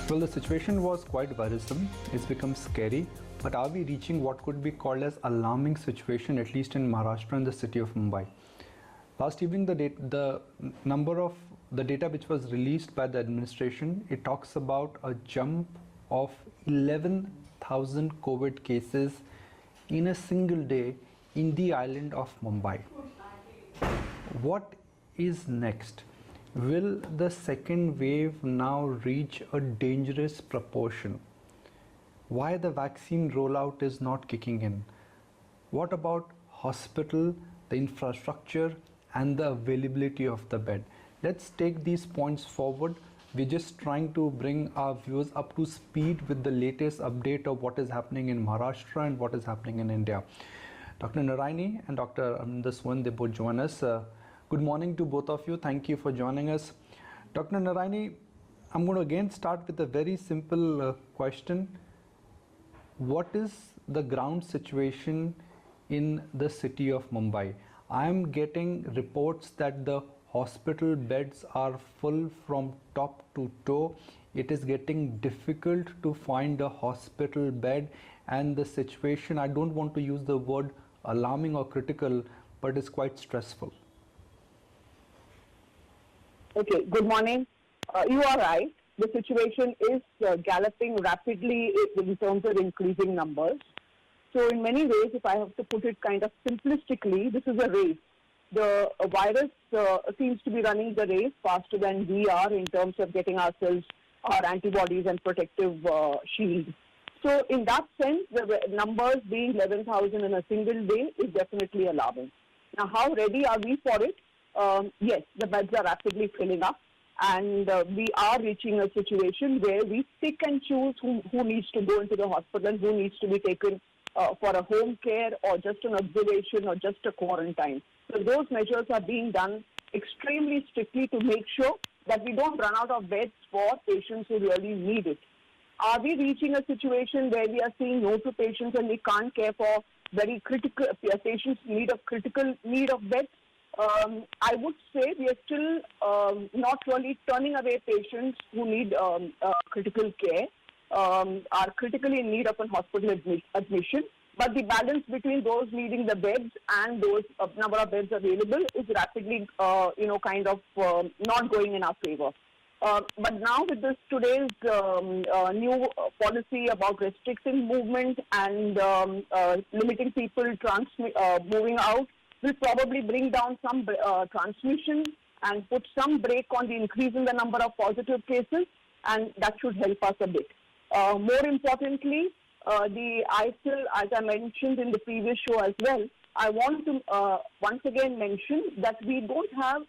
Well, the situation was quite worrisome. It's become scary. But are we reaching what could be called as alarming situation, at least in Maharashtra and the city of Mumbai? Last evening, the number of the data which was released by the administration, it talks about a jump of 11,000 COVID cases in a single day in the island of Mumbai. What is next? Will the second wave now reach a dangerous proportion? Why the vaccine rollout is not kicking in? What about hospital, the infrastructure and the availability of the bed? Let's take these points forward. We're just trying to bring our viewers up to speed with the latest update of what is happening in Maharashtra and what is happening in India. Dr. Narayani and Dr. Abhay, they both join us. Good morning to both of you. Thank you for joining us. Dr. Narayani, I'm going to again start with a very simple question. What is the ground situation in the city of Mumbai? I am getting reports that the hospital beds are full from top to toe. It is getting difficult to find a hospital bed, and the situation, I don't want to use the word alarming or critical, but it's quite stressful. Okay, good morning. You are right. The situation is galloping rapidly in terms of increasing numbers. So in many ways, if I have to put it kind of simplistically, this is a race. The virus seems to be running the race faster than we are in terms of getting ourselves our antibodies and protective shield. So in that sense, the numbers being 11,000 in a single day is definitely alarming. Now, how ready are we for it? Yes, the beds are rapidly filling up, and we are reaching a situation where we pick and choose who needs to go into the hospital, who needs to be taken for a home care or just an observation or just a quarantine. So those measures are being done extremely strictly to make sure that we don't run out of beds for patients who really need it. Are we reaching a situation where we are saying no to patients and we can't care for very critical patients in critical need of beds? I would say we are still not really turning away patients who need critical care, are critically in need of a hospital admission. But the balance between those needing the beds and those number of beds available is rapidly, kind of not going in our favor. But now with this today's new policy about restricting movement and limiting people moving out, will probably bring down some transmission and put some brake on the increase in the number of positive cases, and that should help us a bit. More importantly, I still, as I mentioned in the previous show as well, I want to once again mention that we don't have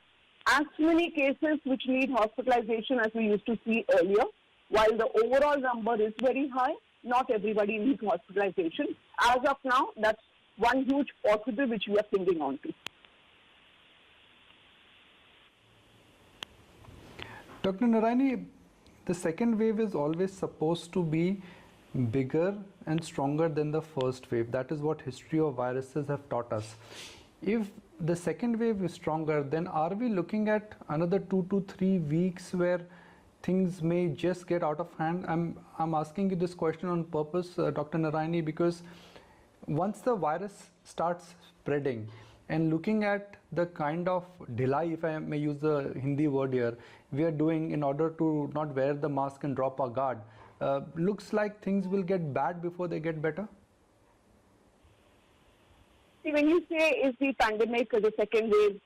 as many cases which need hospitalization as we used to see earlier. While the overall number is very high, not everybody needs hospitalization. As of now, that's one huge positive which we are clinging on to. Dr. Narayani, the second wave is always supposed to be bigger and stronger than the first wave. That is what history of viruses have taught us. If the second wave is stronger, then are we looking at another 2 to 3 weeks where things may just get out of hand? I'm asking you this question on purpose, Dr. Narayani, because once the virus starts spreading and looking at the kind of delay, if I may use the Hindi word here, we are doing in order to not wear the mask and drop our guard, looks like things will get bad before they get better? See, when you say is the pandemic or the second wave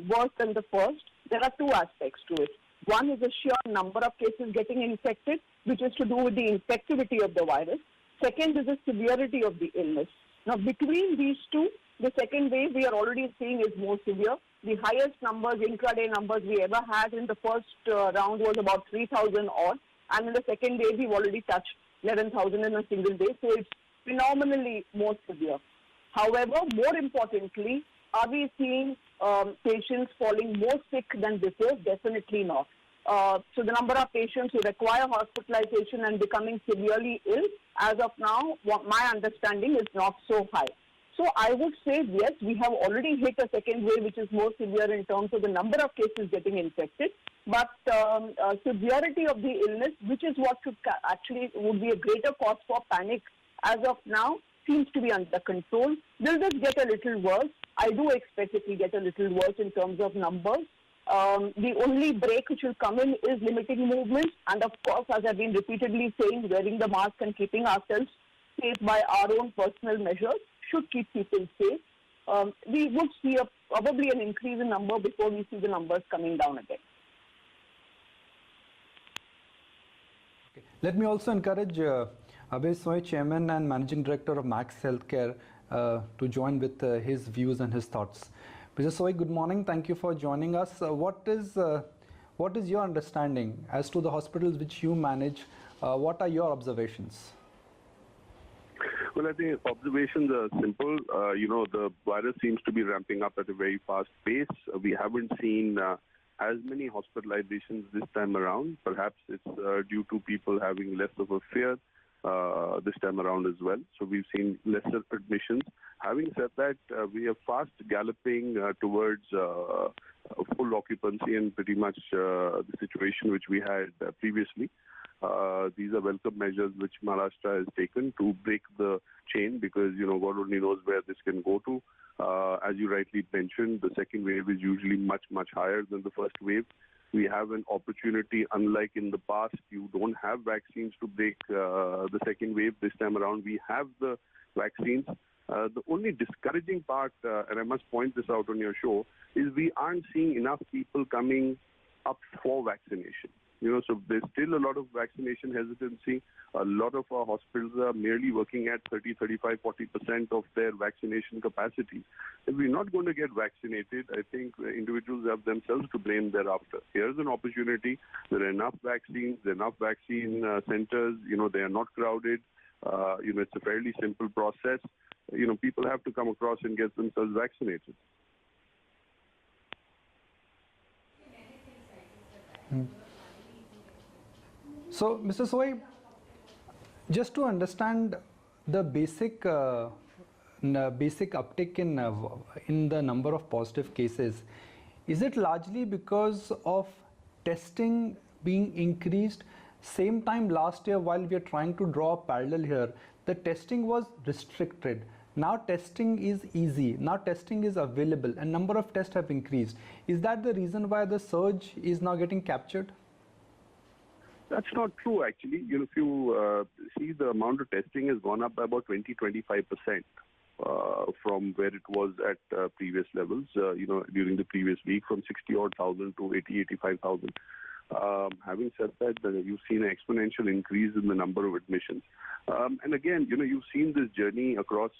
worse than the first, there are two aspects to it. One is the sheer number of cases getting infected, which is to do with the infectivity of the virus. Second is the severity of the illness. Now, between these two, the second wave we are already seeing is more severe. The highest numbers, intraday numbers we ever had in the first round was about 3,000 odd. And in the second wave, we've already touched 11,000 in a single day. So it's phenomenally more severe. However, more importantly, are we seeing patients falling more sick than before? Definitely not. So the number of patients who require hospitalization and becoming severely ill, as of now, what my understanding is not so high. So I would say, yes, we have already hit a second wave, which is more severe in terms of the number of cases getting infected. But severity of the illness, which is what should actually would be a greater cause for panic as of now, seems to be under control. Will this get a little worse? I do expect it will get a little worse in terms of numbers. The only break which will come in is limiting movement. And of course, as I've been repeatedly saying, wearing the mask and keeping ourselves safe by our own personal measures should keep people safe. We would see probably an increase in number before we see the numbers coming down again. Okay. Let me also encourage Abhay Soi, Chairman and Managing Director of Max Healthcare, to join with his views and his thoughts. Mr. Soi, good morning. Thank you for joining us. What is your understanding as to the hospitals which you manage? What are your observations? Well, I think observations are simple. The virus seems to be ramping up at a very fast pace. We haven't seen as many hospitalizations this time around. Perhaps it's due to people having less of a fear this time around as well. So we've seen lesser admissions. Having said that, we are fast galloping towards full occupancy and pretty much the situation which we had previously. These are welcome measures which Maharashtra has taken to break the chain because, God only knows where this can go to. As you rightly mentioned, the second wave is usually much, much higher than the first wave. We have an opportunity, unlike in the past, you don't have vaccines to break the second wave. This time around, we have the vaccines. The only discouraging part, and I must point this out on your show, is we aren't seeing enough people coming up for vaccination. So there's still a lot of vaccination hesitancy. A lot of our hospitals are merely working at 30, 35, 40% of their vaccination capacity. If we're not going to get vaccinated, I think individuals have themselves to blame thereafter. Here's an opportunity. There are enough vaccines, there are enough vaccine centers. They are not crowded. It's a fairly simple process. People have to come across and get themselves vaccinated. So, Mr. Soi, just to understand the basic uptick in the number of positive cases, is it largely because of testing being increased? Same time last year, while we are trying to draw a parallel here, the testing was restricted. Now testing is easy. Now testing is available, and number of tests have increased. Is that the reason why the surge is now getting captured? That's not true, actually. If you see, the amount of testing has gone up by about 20-25% from where it was at previous levels, during the previous week, from 60-odd thousand to 80-85,000. Having said that, you've seen an exponential increase in the number of admissions. And again, you've seen this journey across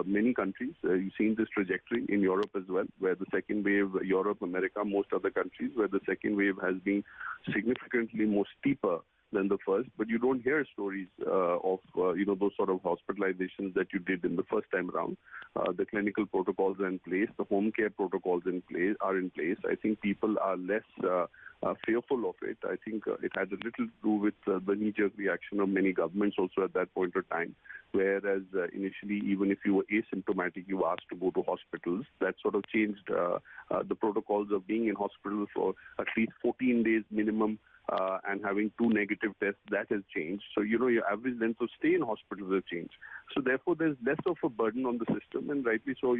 many countries. You've seen this trajectory in Europe as well, where the second wave, Europe, America, most other countries, where the second wave has been significantly more steeper than the first. But you don't hear stories of, those sort of hospitalizations that you did in the first time around. The clinical protocols are in place. The home care protocols are in place. I think people are less fearful of it. I think it had a little to do with the knee-jerk reaction of many governments also at that point of time, whereas initially, even if you were asymptomatic, you were asked to go to hospitals. That sort of changed the protocols of being in hospital for at least 14 days minimum and having 2 negative tests. That has changed. So, your average length of stay in hospitals has changed. So, therefore, there's less of a burden on the system, and rightly so,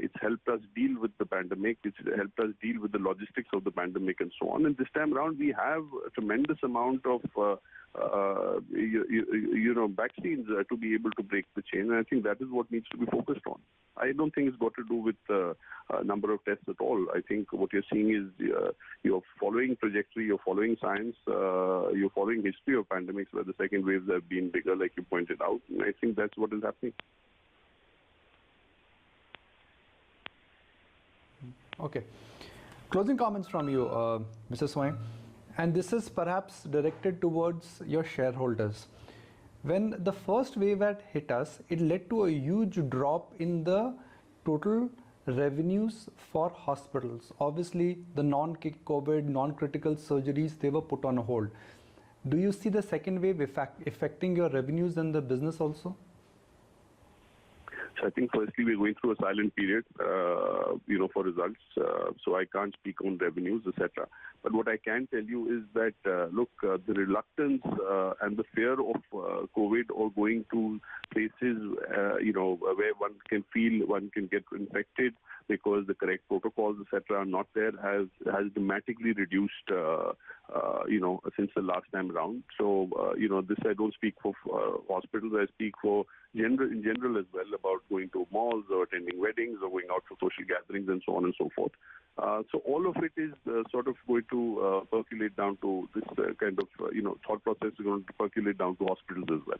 it's helped us deal with the pandemic. It's helped us deal with the logistics of the pandemic and so on. And this time around, we have a tremendous amount of vaccines to be able to break the chain. And I think that is what needs to be focused on. I don't think it's got to do with the number of tests at all. I think what you're seeing is you're following trajectory, you're following science, you're following history of pandemics where the second waves have been bigger, like you pointed out. And I think that's what is happening. Okay. Closing comments from you, Mr. Soi. And this is perhaps directed towards your shareholders. When the first wave had hit us, it led to a huge drop in the total revenues for hospitals. Obviously, the non-COVID, non-critical surgeries, they were put on hold. Do you see the second wave affecting your revenues and the business also? So I think firstly we're going through a silent period, for results. So I can't speak on revenues, etc. But what I can tell you is that, the reluctance and the fear of COVID or going to places, where one can feel one can get infected because the correct protocols, etc., are not there, has dramatically reduced, since the last time around. So, this I don't speak for hospitals. I speak for in general as well, about going to malls or attending weddings or going out for social gatherings and so on and so forth. So all of it is sort of going to percolate down to this kind of, thought process is going to percolate down to hospitals as well.